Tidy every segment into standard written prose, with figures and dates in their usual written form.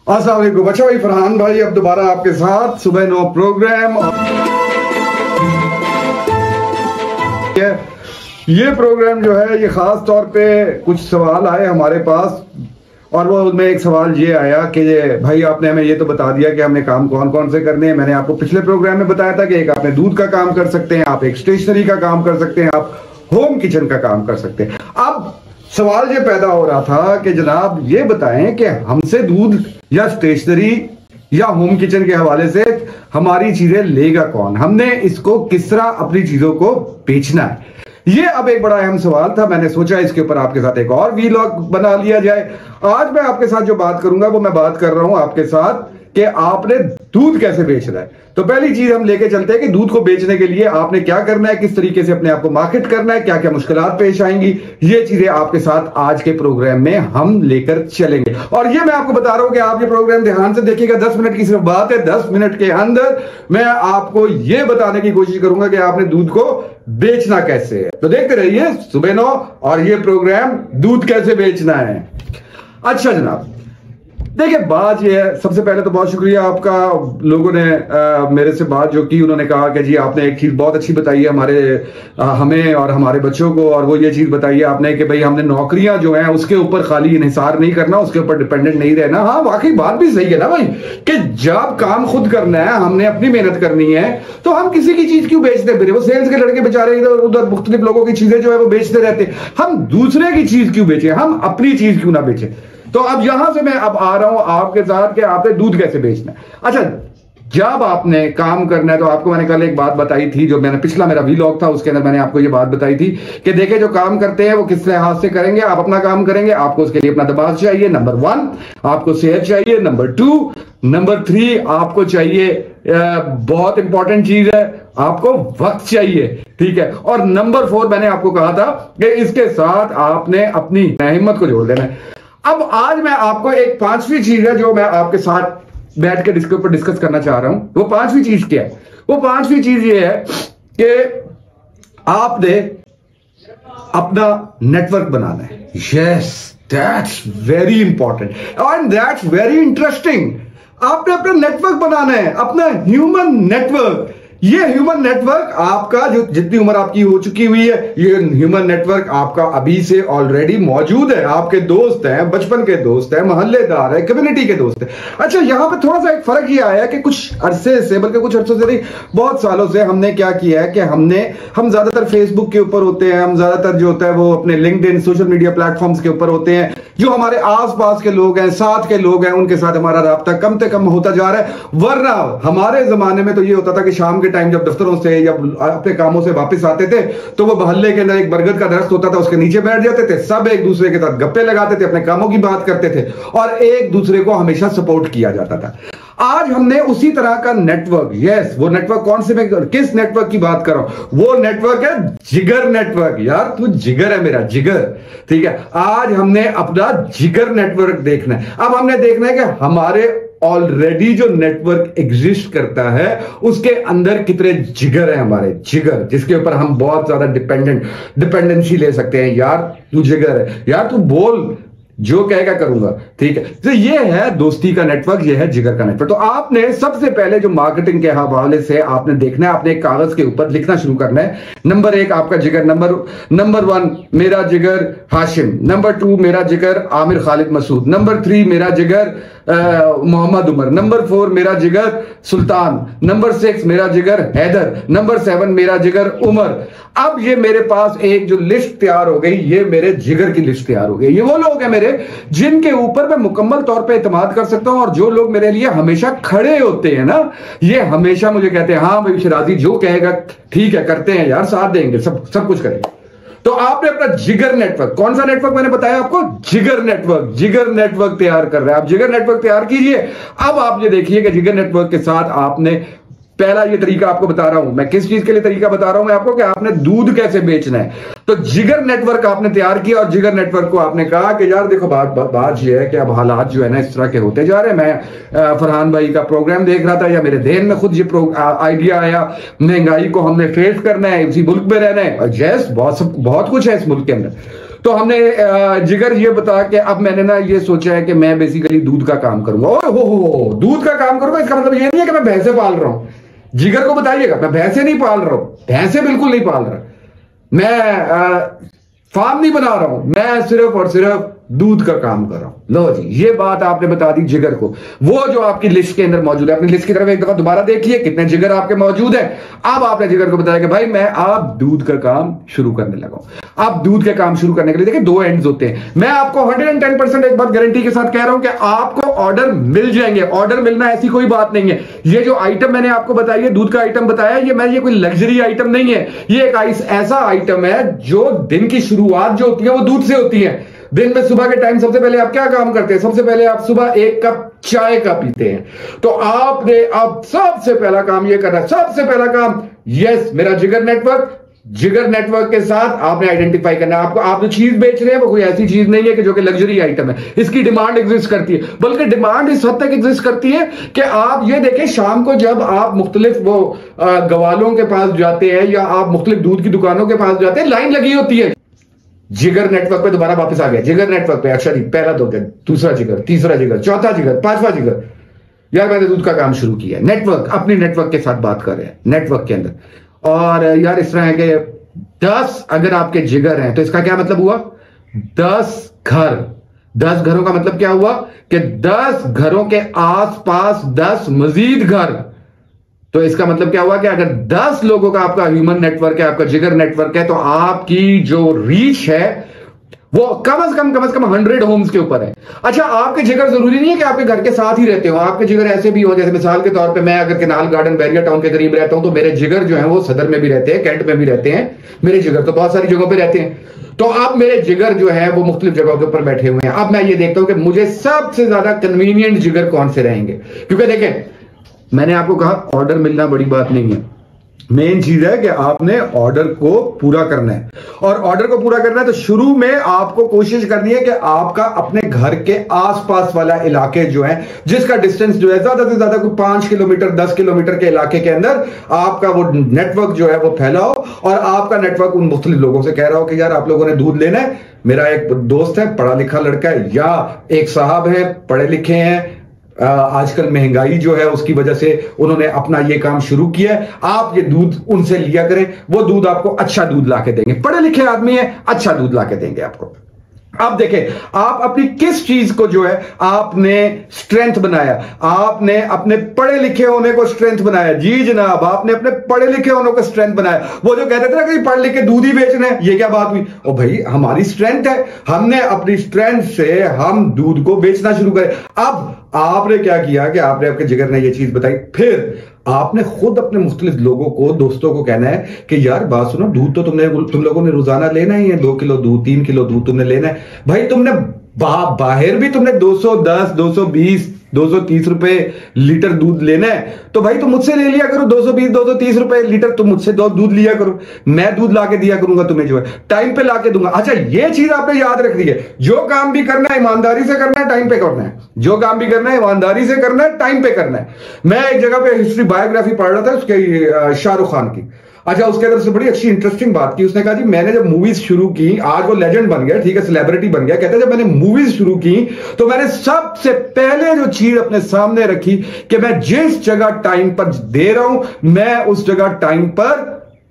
अस्सलाम वालेकुम। अच्छा भाई फरहान भाई अब दोबारा आपके साथ सुबह 9 प्रोग्राम। ये प्रोग्राम जो है ये खास तौर पे कुछ सवाल आए हमारे पास और वो उनमें एक सवाल ये आया कि भाई आपने हमें ये तो बता दिया कि हमने काम कौन कौन से करने हैं। मैंने आपको पिछले प्रोग्राम में बताया था कि एक आपने दूध का काम कर सकते हैं, आप एक स्टेशनरी का काम कर सकते हैं, आप होम किचन का काम कर सकते हैं। अब सवाल ये पैदा हो रहा था कि जनाब ये बताएं कि हमसे दूध या स्टेशनरी या होम किचन के हवाले से हमारी चीजें लेगा कौन, हमने इसको किस तरह अपनी चीजों को बेचना है। ये अब एक बड़ा अहम सवाल था। मैंने सोचा इसके ऊपर आपके साथ एक और वीलॉग बना लिया जाए। आज मैं आपके साथ जो बात करूंगा वो मैं बात कर रहा हूं आपके साथ कि आपने दूध कैसे बेचना है। तो पहली चीज हम लेके चलते हैं कि दूध को बेचने के लिए आपने क्या करना है, किस तरीके से अपने आप को मार्केट करना है, क्या क्या मुश्किलात पेश आएंगी। ये चीजें आपके साथ आज के प्रोग्राम में हम लेकर चलेंगे। और ये मैं आपको बता रहा हूं कि आप ये प्रोग्राम ध्यान से देखिएगा। 10 मिनट की सिर्फ बात है। 10 मिनट के अंदर मैं आपको ये बताने की कोशिश करूंगा कि आपने दूध को बेचना कैसे है। तो देखते रहिए सुबह 9 और ये प्रोग्राम दूध कैसे बेचना है। अच्छा जनाब देखिए बात ये है, सबसे पहले तो बहुत शुक्रिया आपका। लोगों ने मेरे से बात जो की उन्होंने कहा कि जी आपने एक चीज बहुत अच्छी बताई है हमें और हमारे बच्चों को, और वो ये चीज बताई है आपने कि भाई हमने नौकरियां जो हैं उसके ऊपर खाली इन्हिसार नहीं करना, उसके ऊपर डिपेंडेंट नहीं रहना। हाँ वाकई बात भी सही है ना भाई कि जब काम खुद करना है, हमने अपनी मेहनत करनी है, तो हम किसी की चीज क्यों बेचते फिर। वो सेल्स के लड़के बेचारे इधर उधर मुख्तलिफ लोगों की चीजें जो है वो बेचते रहते, हम दूसरे की चीज क्यों बेचें, हम अपनी चीज क्यों ना बेचें। तो अब यहां से मैं अब आ रहा हूं आपके साथ कि आपने दूध कैसे बेचना है। अच्छा जब आपने काम करना है तो आपको मैंने कल एक बात बताई थी, जो मैंने पिछला मेरा वीलॉग था उसके अंदर मैंने आपको ये बात बताई थी कि देखिए जो काम करते हैं वो किस लिहाज से करेंगे। आप अपना काम करेंगे, आपको उसके लिए अपना दिमाग चाहिए, नंबर 1 आपको सेहत चाहिए, नंबर 2 नंबर 3 आपको चाहिए बहुत इंपॉर्टेंट चीज है आपको वक्त चाहिए, ठीक है। और नंबर 4 मैंने आपको कहा था कि इसके साथ आपने अपनी हिम्मत को जोड़ देना है। अब आज मैं आपको एक 5वीं चीज है जो मैं आपके साथ बैठ के इसके ऊपर डिस्कस करना चाह रहा हूं। वो 5वीं चीज क्या है? वो 5वीं चीज ये है कि आपने अपना नेटवर्क बनाना है। Yes that's very important and that's very interesting. आपने अपना नेटवर्क बनाना है, अपना ह्यूमन नेटवर्क। ये ह्यूमन नेटवर्क आपका जो जितनी उम्र आपकी हो चुकी हुई है, ये ह्यूमन नेटवर्क आपका अभी से ऑलरेडी मौजूद है। आपके दोस्त हैं, बचपन के दोस्त हैं, मोहल्लेदार है, कम्युनिटी के दोस्त हैं। अच्छा यहां पे थोड़ा सा एक फर्क ये आया कि कुछ अरसे से, बल्कि कुछ अरसों से नहीं बहुत सालों से हमने क्या किया है कि हम ज्यादातर फेसबुक के ऊपर होते हैं, हम ज्यादातर जो होता है वो अपने लिंक्डइन सोशल मीडिया प्लेटफॉर्म्स के ऊपर होते हैं। जो हमारे आसपास के लोग हैं, साथ के लोग हैं, उनके साथ हमारा राब्ता कम से कम होता जा रहा है। वरना हमारे जमाने में तो ये होता था कि शाम टाइम जब दफ्तरों से या अपने कामों से वापस आते थे तो वो मोहल्ले के अंदर एक बरगद का दरख्त होता था, उसके नीचे बैठ जाते थे, सब एक दूसरे के साथ गप्पे लगाते थे, अपने कामों की बात करते थे और एक दूसरे को हमेशा सपोर्ट किया जाता था। आज हमने उसी तरह का नेटवर्क, यस वो नेटवर्क कौन से, मैं किस नेटवर्क की बात कर रहा हूं, वो नेटवर्क है जिगर नेटवर्क। यार तू जिगर है मेरा जिगर, ठीक है। आज हमने अपना जिगर नेटवर्क देखना है। अब हमने देखना है कि हमारे ऑलरेडी जो नेटवर्क एग्जिस्ट करता है उसके अंदर कितने जिगर है, हमारे जिगर जिसके ऊपर हम बहुत ज्यादा डिपेंडेंसी ले सकते हैं। यार तू जिगर है, यार तू बोल, जो कहेगा करूंगा, ठीक है। तो ये है दोस्ती का नेटवर्क, ये है जिगर का नेटवर्क। तो आपने सबसे पहले जो मार्केटिंग के हवाले से आपने देखना है, आपने एक कागज के ऊपर लिखना शुरू करना है। नंबर 1 आपका जिगर, नंबर 1 मेरा जिगर हाशिम, नंबर 2 मेरा जिगर आमिर खालिद मसूद, नंबर 3 मेरा जिगर मोहम्मद उमर, नंबर 4 मेरा जिगर सुल्तान, नंबर 6 मेरा जिगर हैदर, नंबर 7 मेरा जिगर उमर। अब ये मेरे पास एक जो लिस्ट तैयार हो गई, ये मेरे जिगर की लिस्ट तैयार हो गई। ये वो लोग हैं मेरे जिनके ऊपर मैं मुकम्मल तौर पे इत्मीनाद कर सकता हूं और जो लोग मेरे लिए हमेशा खड़े होते हैं ना, ये हमेशा मुझे कहते हैं हाँ भाई शिराजी जो कहेगा ठीक है करते हैं यार, साथ देंगे, सब कुछ करेंगे। तो आपने अपना जिगर नेटवर्क, कौन सा नेटवर्क मैंने बताया आपको, जिगर नेटवर्क तैयार कर रहे हैं आप। जिगर नेटवर्क तैयार कीजिए। अब आप ये देखिए कि जिगर नेटवर्क के साथ आपने पहला ये तरीका आपको बता रहा हूं मैं, किस चीज के लिए तरीका बता रहा हूं मैं आपको कि आपने दूध कैसे बेचना है। तो जिगर नेटवर्क आपने तैयार किया और जिगर नेटवर्क को आपने कहा कि यार देखो बात ये है कि अब हालात जो है ना इस तरह के होते जा रहे हैं। मैं फरहान भाई का प्रोग्राम देख रहा था या मेरे ध्यान में खुद ये आइडिया आया, महंगाई को हमने फेस करना है, इसी मुल्क में रहना है, जैस बहुत कुछ है इस मुल्क के अंदर। तो हमने जिगर ये बता के अब मैंने ना ये सोचा है कि मैं बेसिकली दूध का काम करूंगा। ओए हो दूध का काम करूंगा, इसका मतलब ये नहीं है कि मैं भैंसे पाल रहा हूं। जिगर को बताइएगा, मैं भैंसे नहीं पाल रहा हूं, भैंसे बिल्कुल नहीं पाल रहा, मैं फार्म नहीं बना रहा हूं, मैं सिर्फ और सिर्फ दूध का काम कर रहा हूं। लो जी, ये बात आपने बता दी जिगर को, वो जो आपकी लिस्ट के अंदर मौजूद है। अपनी लिस्ट की तरफ एक दफा दोबारा देखिए कितने जिगर आपके मौजूद है। अब आपने जिगर को बताया कि भाई मैं अब दूध का काम शुरू करने लगा हूं। अब दूध के काम शुरू करने के लिए देखिए दो एंड्स होते हैं। मैं आपको 110% एक बात गारंटी के साथ कह रहा हूं कि आपको ऑर्डर मिल जाएंगे। ऑर्डर मिलना ऐसी कोई बात नहीं है। ये जो आइटम मैंने आपको बताया, ये दूध का आइटम बताया, ये कोई लग्जरी आइटम नहीं है। ये एक ऐसा आइटम है जो दिन की शुरुआत जो होती है वो दूध से होती है। दिन में सुबह के टाइम सबसे पहले आप क्या काम करते हैं? सबसे पहले आप सुबह एक कप चाय का पीते हैं। तो आपने अब सबसे पहला काम ये करना है, सबसे पहला काम, यस मेरा जिगर नेटवर्क के साथ आपने आइडेंटिफाई करना है। आप जो चीज बेच रहे हैं वो कोई ऐसी चीज नहीं है कि जो कि लग्जरी आइटम है। इसकी डिमांड एग्जिस्ट करती है, बल्कि डिमांड इस हद तक एग्जिस्ट करती है कि आप ये देखें शाम को जब आप मुख्तलिफ वो गवालों के पास जाते हैं या आप मुख्तलिफ दूध की दुकानों के पास जाते हैं, लाइन लगी होती है। जिगर नेटवर्क पे दोबारा वापस आ गया, जिगर नेटवर्क पे। अच्छा जी, पहला दो दिन, दूसरा जिगर, तीसरा जिगर, चौथा जिगर, पांचवा जिगर। यार मैंने दूध का काम शुरू किया है। नेटवर्क, अपने नेटवर्क के साथ बात कर रहे हैं, नेटवर्क के अंदर। और यार इस तरह है कि 10 अगर आपके जिगर हैं तो इसका क्या मतलब हुआ? 10 घर, 10 घरों का मतलब क्या हुआ कि 10 घरों के आसपास 10 मजीद घर। तो इसका मतलब क्या हुआ कि अगर 10 लोगों का आपका ह्यूमन नेटवर्क है, आपका जिगर नेटवर्क है, तो आपकी जो रीच है वो कम से कम 100 होम्स के ऊपर है। अच्छा, आपके जिगर जरूरी नहीं है कि आपके घर के साथ ही रहते हो। आपके जिगर ऐसे भी हो, जैसे मिसाल के तौर पे मैं अगर केनाल गार्डन बैरिया टाउन के करीब रहता हूं तो मेरे जिगर जो है वो सदर में भी रहते हैं, कैंट में भी रहते हैं। मेरे जिगर तो बहुत सारी जगहों पे रहते हैं। तो अब मेरे जिगर जो है वो मुख्तलिफ जगहों के ऊपर बैठे हुए हैं। अब मैं ये देखता हूं कि मुझे सबसे ज्यादा कन्वीनियंट जिगर कौन से रहेंगे, क्योंकि देखें मैंने आपको कहा ऑर्डर मिलना बड़ी बात नहीं है। मेन चीज है कि आपने ऑर्डर को पूरा करना है, और ऑर्डर को पूरा करना है तो शुरू में आपको कोशिश करनी है कि आपका अपने घर के आसपास वाला इलाके जो है, जिसका डिस्टेंस जो है ज्यादा से ज्यादा कोई 5 किलोमीटर 10 किलोमीटर के इलाके के अंदर आपका वो नेटवर्क जो है वो फैलाओ। और आपका नेटवर्क उन मुख्तलिफ लोगों से कह रहा हो कि यार आप लोगों ने दूध लेना है। मेरा एक दोस्त है, पढ़ा लिखा लड़का है, या एक साहब है, पढ़े लिखे हैं, आजकल महंगाई जो है उसकी वजह से उन्होंने अपना ये काम शुरू किया है। आप ये दूध उनसे लिया करें, वो दूध आपको अच्छा दूध लाके देंगे। पढ़े लिखे आदमी है, अच्छा दूध लाके देंगे आपको। अब देखें आप अपनी किस चीज को जो है आपने स्ट्रेंथ बनाया। आपने अपने पढ़े लिखे होने को स्ट्रेंथ बनाया। जी जनाब, आपने अपने पढ़े लिखे होने को स्ट्रेंथ बनाया। वो जो कहते थे ना कि पढ़ लिख के दूध ही बेचना है, ये क्या बात हुई? ओ भाई, हमारी स्ट्रेंथ है, हमने अपनी स्ट्रेंथ से हम दूध को बेचना शुरू करें। अब आपने क्या किया कि आपने आपके जिगर ने ये चीज बताई, फिर आपने खुद अपने मुख्तलिफ लोगों को, दोस्तों को कहना है कि यार बात सुनो, दूध तो तुम लोगों ने रोजाना लेना ही है, 2 किलो दूध 3 किलो दूध तुमने लेना है। भाई तुमने बाहर भी तुमने 210 220 230 रुपए लीटर दूध लेना है, तो भाई तुम मुझसे ले लिया करो 220 230 रुपए लीटर। तुम मुझसे दूध लिया करो, मैं दूध लाके दिया करूंगा तुम्हें, जो है टाइम पे लाके दूंगा। अच्छा, ये चीज आपने याद रख दी है। जो काम भी करना है ईमानदारी से करना है, टाइम पे करना है। जो काम भी करना है ईमानदारी से करना है, टाइम पे करना है। मैं एक जगह पे हिस्ट्री बायोग्राफी पढ़ रहा था उसके, शाहरुख खान की। अच्छा, उसके अंदर से बड़ी अच्छी इंटरेस्टिंग बात की। उसने कहा जी मैंने जब मूवीज शुरू की, आज वो लेजेंड बन गया, ठीक है, सेलिब्रिटी बन गया, कहता है जब मैंने मूवीज शुरू की तो मैंने सबसे पहले जो चीज अपने सामने रखी कि मैं जिस जगह टाइम पर दे रहा हूं, मैं उस जगह टाइम पर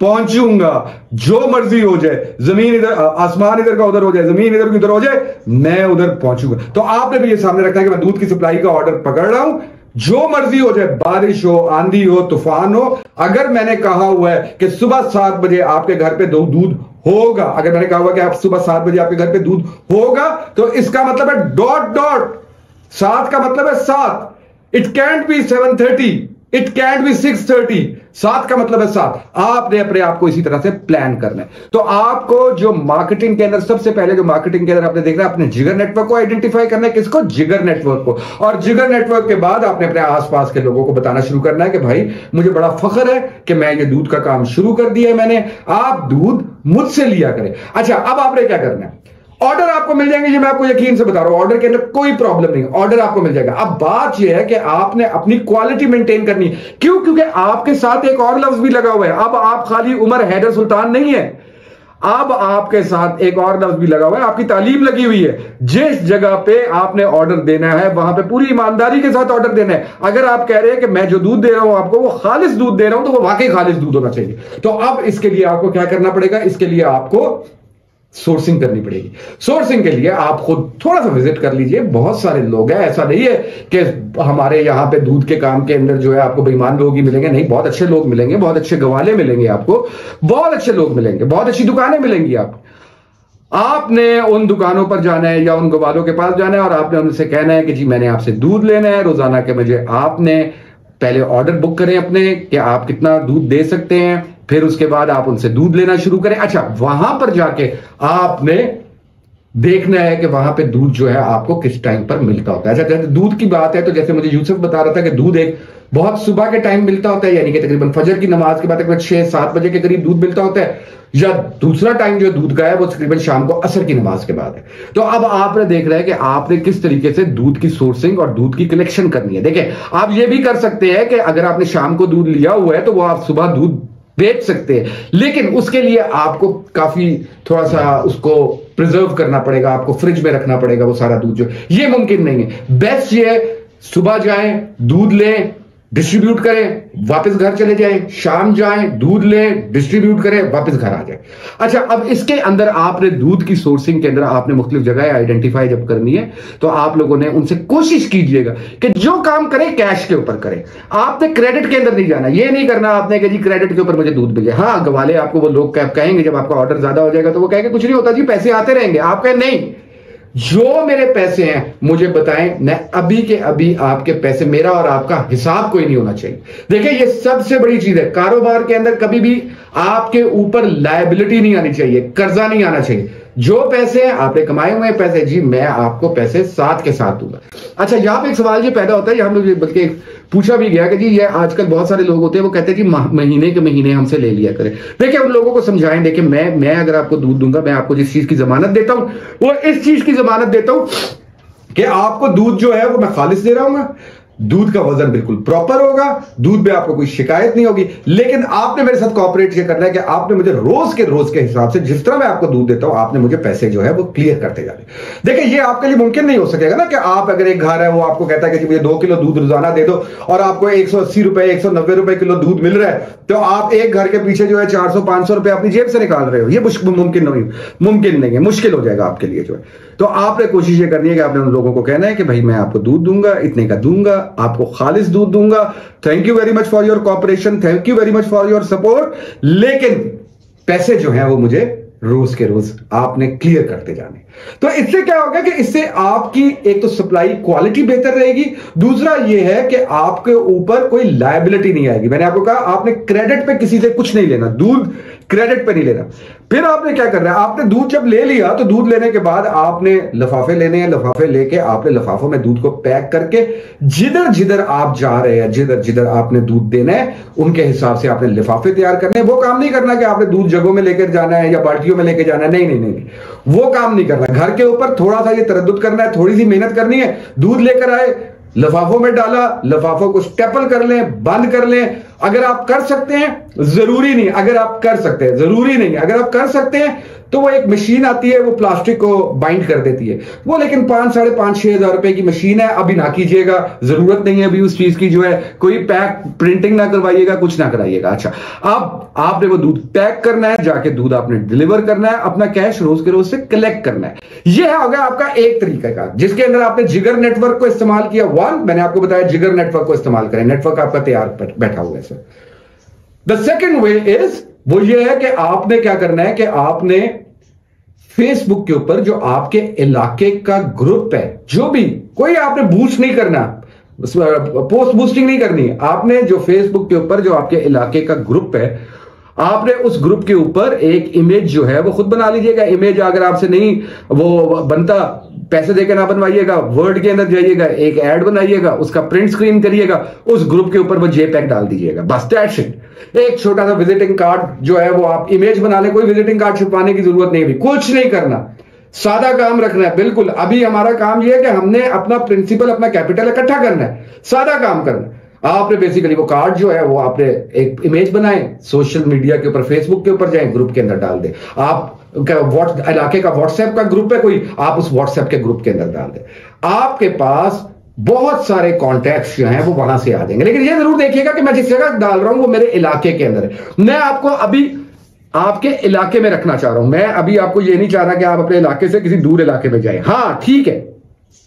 पहुंचूंगा। जो मर्जी हो जाए, जमीन इधर, आसमान इधर का उधर हो जाए, जमीन इधर की उधर हो जाए, मैं उधर पहुंचूंगा। तो आपने भी ये सामने रखना है कि मैं दूध की सप्लाई का ऑर्डर पकड़ रहा हूं, जो मर्जी हो जाए, बारिश हो, आंधी हो, तूफान हो। अगर मैंने कहा हुआ है कि सुबह 7 बजे आपके घर पे दूध होगा, अगर मैंने कहा हुआ कि आप सुबह 7 बजे आपके घर पे दूध होगा, तो इसका मतलब है डॉट डॉट 7 का मतलब है 7। It cantt B 7:30, it cantt B 6:30। 7 का मतलब है 7। आपने अपने आप को इसी तरह से प्लान करना है। तो आपको जो मार्केटिंग के अंदर, सबसे पहले जो मार्केटिंग के अंदर आपने देखना है, अपने जिगर नेटवर्क को आइडेंटिफाई करना है। किसको? जिगर नेटवर्क को। और जिगर नेटवर्क के बाद आपने अपने आसपास के लोगों को बताना शुरू करना है कि भाई मुझे बड़ा फख्र है कि मैं ये दूध का काम शुरू कर दिया है मैंने, आप दूध मुझसे लिया करें। अच्छा, अब आपने क्या करना है? ऑर्डर आपको मिल जाएंगे, ये मैं आपको यकीन से बता रहा हूं, ऑर्डर के अंदर कोई प्रॉब्लम नहीं, ऑर्डर आपको मिल जाएगा। अब बात यह है कि आपने अपनी क्वालिटी मेंटेन करनी। क्यों? क्योंकि आपके साथ एक और लफ्ज भी लगा हुआ है। अब आप खाली उमर हैदर सुल्तान नहीं है, अब आपके साथ एक और लफ्ज भी लगा हुआ है, आपकी तालीम लगी हुई है। जिस जगह पे आपने ऑर्डर देना है वहां पे पूरी ईमानदारी के साथ ऑर्डर देना है। अगर आप कह रहे हैं कि मैं जो दूध दे रहा हूं आपको वो खालिस दूध दे रहा हूं, तो वो वाकई खालिस दूध होना चाहिए। तो अब इसके लिए आपको क्या करना पड़ेगा, इसके लिए आपको सोर्सिंग करनी पड़ेगी। सोर्सिंग के लिए आप खुद थोड़ा सा विजिट कर लीजिए। बहुत सारे लोग हैं, ऐसा नहीं है कि हमारे यहां पे दूध के काम के अंदर जो है आपको बेईमान लोग ही मिलेंगे, नहीं, बहुत अच्छे लोग मिलेंगे, बहुत अच्छे गवाले मिलेंगे आपको, बहुत अच्छे लोग मिलेंगे, बहुत अच्छी दुकानें मिलेंगी आपको। आपने उन दुकानों पर जाना है या उन गवालों के पास जाना है और आपने उनसे कहना है कि जी मैंने आपसे दूध लेना है रोजाना के, मुझे आपने पहले ऑर्डर बुक करें अपने कि आप कितना दूध दे सकते हैं, फिर उसके बाद आप उनसे दूध लेना शुरू करें। अच्छा, वहां पर जाके आपने देखना है कि वहां पे दूध जो है आपको किस टाइम पर मिलता होता है। अच्छा, जैसे दूध की बात है तो जैसे मुझे यूसुफ बता रहा था कि दूध एक बहुत सुबह के टाइम मिलता होता है, यानी कि तकरीबन फजर की नमाज के बाद तकरीबन 6-7 बजे के करीब दूध मिलता होता है, या दूसरा टाइम जो दूध का है वो तकरीबन शाम को असर की नमाज के बाद है। तो अब आपने देख रहे हैं कि आपने किस तरीके से दूध की सोर्सिंग और दूध की कलेक्शन करनी है। देखिए, आप ये भी कर सकते हैं कि अगर आपने शाम को दूध लिया हुआ है तो वो आप सुबह दूध बेच सकते हैं, लेकिन उसके लिए आपको काफी थोड़ा सा उसको प्रिजर्व करना पड़ेगा, आपको फ्रिज में रखना पड़ेगा वो सारा दूध, जो ये मुमकिन नहीं है। बेस्ट ये है सुबह जाएं, दूध लें, डिस्ट्रीब्यूट करें, वापस घर चले जाएं, शाम जाएं, दूध लें, डिस्ट्रीब्यूट करें, वापस घर आ जाएं। अच्छा, अब इसके अंदर आपने दूध की सोर्सिंग के अंदर आपने मुख्तलिफ जगह आइडेंटिफाई जब करनी है तो आप लोगों ने उनसे कोशिश कीजिएगा कि जो काम करें कैश के ऊपर करें। आपने क्रेडिट के अंदर नहीं जाना, ये नहीं करना आपने कि जी क्रेडिट के ऊपर मुझे दूध मिले। हाँ, गवाले आपको वो लोग कहेंगे जब आपका ऑर्डर ज्यादा हो जाएगा तो वो कहेंगे कुछ नहीं होता जी, पैसे आते रहेंगे। आप कहें नहीं, जो मेरे पैसे हैं मुझे बताएं, मैं अभी के अभी आपके पैसे, मेरा और आपका हिसाब कोई नहीं होना चाहिए। देखिए, ये सबसे बड़ी चीज है कारोबार के अंदर, कभी भी आपके ऊपर लायबिलिटी नहीं आनी चाहिए, कर्जा नहीं आना चाहिए। जो पैसे हैं आपने कमाए हुए हैं पैसे, जी मैं आपको पैसे साथ के साथ दूंगा। अच्छा, यहां पे एक सवाल ये पैदा होता है, हम लोग बल्कि पूछा भी गया कि जी ये आजकल बहुत सारे लोग होते हैं वो कहते हैं जी महीने के महीने हमसे ले लिया करें। देखिए, उन लोगों को समझाएं, देखिए मैं अगर आपको दूध दूंगा, मैं आपको जिस चीज की जमानत देता हूं वो इस चीज की जमानत देता हूं कि आपको दूध जो है वो मैं खालिस दे रहा हूं, दूध का वजन बिल्कुल प्रॉपर होगा, दूध में आपको कोई शिकायत नहीं होगी। लेकिन आपने मेरे साथ कोऑपरेट ये करना है कि आपने मुझे रोज के हिसाब से जिस तरह मैं आपको दूध देता हूं आपने मुझे पैसे जो है वो क्लियर करते जाने। देखिए, ये आपके लिए मुमकिन नहीं हो सकेगा ना कि आप अगर एक घर है वो आपको कहता है कि मुझे 2 किलो दूध रोजाना दे दो और आपको 180 रुपए 190 रुपए किलो दूध मिल रहा है, तो आप एक घर के पीछे जो है 400-500 रुपए अपनी जेब से निकाल रहे हो। ये मुमकिन नहीं है, मुश्किल हो जाएगा आपके लिए जो है। तो आपने कोशिश ये करनी है कि आपने उन लोगों को कहना है कि भाई मैं आपको दूध दूंगा, इतने का दूंगा, आपको खालिस दूध दूंगा, thank you very much for your cooperation, thank you very much for your support, लेकिन पैसे जो हैं वो मुझे रोज के रोज आपने क्लियर करते जाने। तो इससे क्या होगा कि इससे आपकी एक तो सप्लाई क्वालिटी बेहतर रहेगी, दूसरा यह है कि आपके ऊपर कोई लायबिलिटी नहीं आएगी। मैंने आपको कहा आपने क्रेडिट पे किसी से कुछ नहीं लेना, दूध क्रेडिट पे नहीं लेना। फिर आपने क्या करना है, आपने दूध जब ले लिया तो दूध लेने के बाद आपने लफाफे लेने हैं, लफाफे लेके आपने लफाफों में दूध को पैक करके जिधर जिधर आप जा रहे हैं, जिधर जिधर आपने दूध देना है उनके हिसाब से आपने लिफाफे तैयार करने हैं। वो काम नहीं करना कि आपने दूध जगों में लेकर जाना है या बाल्टियों में लेकर जाना है, नहीं, वो काम नहीं करना। घर के ऊपर थोड़ा सा ये तरद्दुद करना है, थोड़ी सी मेहनत करनी है, दूध लेकर आए, लफाफों में डाला, लफाफों को स्टेपल कर लें, बंद कर लें। अगर आप कर सकते हैं, जरूरी नहीं, अगर आप कर सकते हैं जरूरी नहीं, अगर आप कर सकते हैं तो वो एक मशीन आती है वो प्लास्टिक को बाइंड कर देती है वो, लेकिन 5-6 हजार रुपए की मशीन है, अभी ना कीजिएगा, जरूरत नहीं है अभी उस चीज की जो है, कोई पैक प्रिंटिंग ना करवाइएगा, कुछ ना कराइएगा। अच्छा, अब आपने वो दूध पैक करना है, जाके दूध आपने डिलीवर करना है, अपना कैश रोज के रोज से कलेक्ट करना है। यह होगा आपका एक तरीका का, जिसके अंदर आपने जिगर नेटवर्क को इस्तेमाल किया। मैंने आपको बताया जिगर नेटवर्क को इस्तेमाल करें, नेटवर्क आपका तैयार बैठा हुआ है sir. The second way is, वो ये है कि आपने क्या करना है कि आपने फेसबुक के ऊपर जो आपके इलाके का ग्रुप है, जो भी, कोई आपने बूस्ट नहीं करना, पोस्ट बूस्टिंग नहीं करनी है, आपने जो फेसबुक के ऊपर जो आपके इलाके का ग्रुप है, आपने उस ग्रुप के ऊपर एक इमेज जो है वो खुद बना लीजिएगा। इमेज अगर आपसे नहीं वो बनता, पैसे देकर ना बनवाइएगा, वर्ड के अंदर जाइएगा, एक ऐड बनाइएगा, उसका प्रिंट स्क्रीन करिएगा, उस ग्रुप के ऊपर वो जेपैक डाल दीजिएगा, बस दैट्स इट। एक छोटा सा विजिटिंग कार्ड जो है वो आप इमेज बना ले, कोई विजिटिंग कार्ड छुपाने की जरूरत नहीं, भी कुछ नहीं करना, सादा काम रखना है बिल्कुल। अभी हमारा काम यह है कि हमने अपना प्रिंसिपल, अपना कैपिटल इकट्ठा करना है, सादा काम करना है। आपने बेसिकली वो कार्ड जो है वो आपने एक इमेज बनाए, सोशल मीडिया के ऊपर, फेसबुक के ऊपर जाए, ग्रुप के अंदर डाल दे। आप इलाके का व्हाट्सएप का ग्रुप है कोई, आप उस व्हाट्सएप के ग्रुप के अंदर डाल दे। आपके पास बहुत सारे कॉन्टैक्ट्स जो हैं वो वहां से आ जाएंगे। लेकिन ये जरूर देखिएगा कि मैं जिस जगह डाल रहा हूं वो मेरे इलाके के अंदर है। मैं आपको अभी आपके इलाके में रखना चाह रहा हूं। मैं अभी आपको ये नहीं चाह रहा कि आप अपने इलाके से किसी दूर इलाके में जाएं। हाँ ठीक है,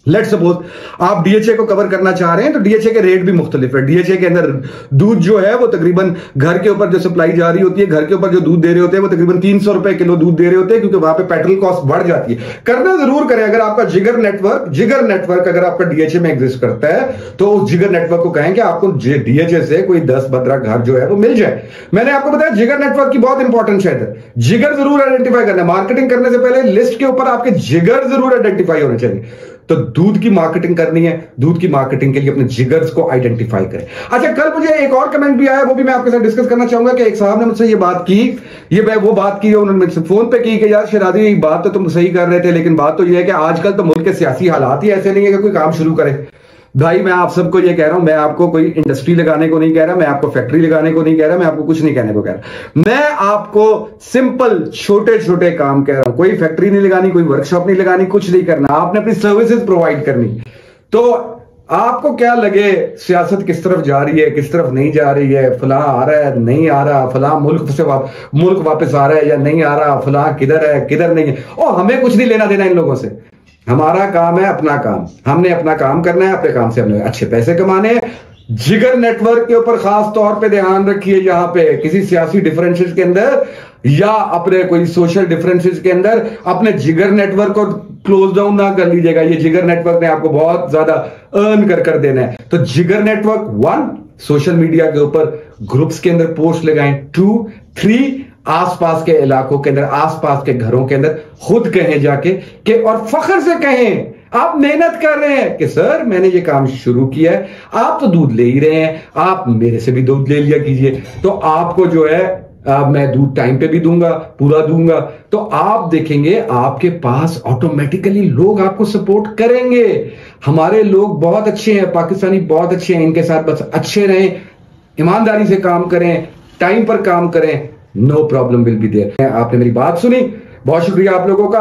लेट्स सपोज आप डीएचए को कवर करना चाह रहे हैं, तो डीएचए के रेट भी मुख्तलिफ है। डीएचए के अंदर दूध जो है वो तकरीबन घर के ऊपर जो सप्लाई जा रही होती है, घर के ऊपर जो दूध दे रहे होते हैं वो तकरीबन 300 रुपए किलो दूध दे रहे होते हैं, क्योंकि वहां पे पेट्रोल कॉस्ट बढ़ जाती है। करना जरूर करें। अगर आपका जिगर नेटवर्क अगर आपका डीएचए में एग्जिस्ट करता है तो उस जिगर नेटवर्क को कहें कि आपको डीएचए से कोई 10-15 घर जो है वो मिल जाए। मैंने आपको बताया जिगर नेटवर्क की बहुत इंपॉर्टेंस है। जिगर जरूर आइडेंटिफाई करना है। मार्केटिंग करने से पहले लिस्ट के ऊपर आपके जिगर जरूर आइडेंटिफाई होने चाहिए। तो दूध की मार्केटिंग करनी है, दूध की मार्केटिंग के लिए अपने जिगर्स को आइडेंटिफाई करें। अच्छा, कल मुझे एक और कमेंट भी आया, वो भी मैं आपके साथ डिस्कस करना चाहूंगा कि एक साहब ने मुझसे ये बात की, वो बात की उन्होंने मुझसे फोन पे की कि यार शरादी बात तो तुम सही कर रहे थे, लेकिन बात तो ये है कि आजकल तो मुल्क के सियासी हालात ही ऐसे नहीं है कि कोई काम शुरू करे। भाई मैं आप सबको ये कह रहा हूं, मैं आपको कोई इंडस्ट्री लगाने को नहीं कह रहा, मैं आपको फैक्ट्री लगाने को नहीं कह रहा, मैं आपको कुछ नहीं कहने को कह रहा। मैं आपको सिंपल छोटे छोटे काम कह रहा हूं। कोई फैक्ट्री नहीं लगानी, कोई वर्कशॉप नहीं लगानी, कुछ नहीं करना। आपने अपनी सर्विसेज प्रोवाइड करनी। तो आपको क्या लगे सियासत किस तरफ जा रही है, किस तरफ नहीं जा रही है, फला आ रहा है नहीं आ रहा, फला मुल्क वापस आ रहा है या नहीं आ रहा, फला किधर है किधर नहीं है, और हमें कुछ नहीं लेना देना इन लोगों से। हमारा काम है अपना काम, हमने अपना काम करना है, अपने काम से हमने अच्छे पैसे कमाने हैं। जिगर नेटवर्क के ऊपर खास तौर पे ध्यान रखिए। यहां पे किसी सियासी डिफरेंसेस के अंदर या अपने कोई सोशल डिफरेंसेस के अंदर अपने जिगर नेटवर्क को क्लोज डाउन ना कर लीजिएगा। ये जिगर नेटवर्क ने आपको बहुत ज्यादा अर्न कर देना है। तो जिगर नेटवर्क 1, सोशल मीडिया के ऊपर ग्रुप्स के अंदर पोस्ट लगाएं। 2, 3, आसपास के इलाकों के अंदर, आसपास के घरों के अंदर खुद कहें जाके कि, और फख्र से कहें आप मेहनत कर रहे हैं कि सर मैंने ये काम शुरू किया है, आप तो दूध ले ही रहे हैं, आप मेरे से भी दूध ले लिया कीजिए। तो आपको जो है मैं दूध टाइम पे भी दूंगा, पूरा दूंगा। तो आप देखेंगे आपके पास ऑटोमेटिकली लोग आपको सपोर्ट करेंगे। हमारे लोग बहुत अच्छे हैं, पाकिस्तानी बहुत अच्छे हैं, इनके साथ बस अच्छे रहें, ईमानदारी से काम करें, टाइम पर काम करें, no problem will be there. आपने मेरी बात सुनी, बहुत शुक्रिया आप लोगों का।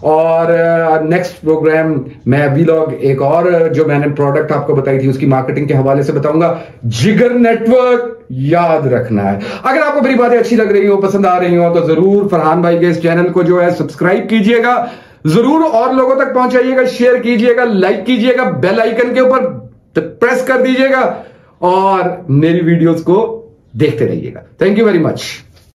और नेक्स्ट प्रोग्राम मैं वीलॉग एक और जो मैंने प्रोडक्ट आपको बताई थी उसकी मार्केटिंग के हवाले से बताऊंगा। जिगर नेटवर्क याद रखना है। अगर आपको मेरी बातें अच्छी लग रही हो, पसंद आ रही हो, तो जरूर फरहान भाई के इस चैनल को जो है सब्सक्राइब कीजिएगा, जरूर और लोगों तक पहुंचाइएगा, शेयर कीजिएगा, लाइक कीजिएगा, बेल आइकन के ऊपर प्रेस कर दीजिएगा और मेरी वीडियोस को देखते रहिएगा। Thank you very much.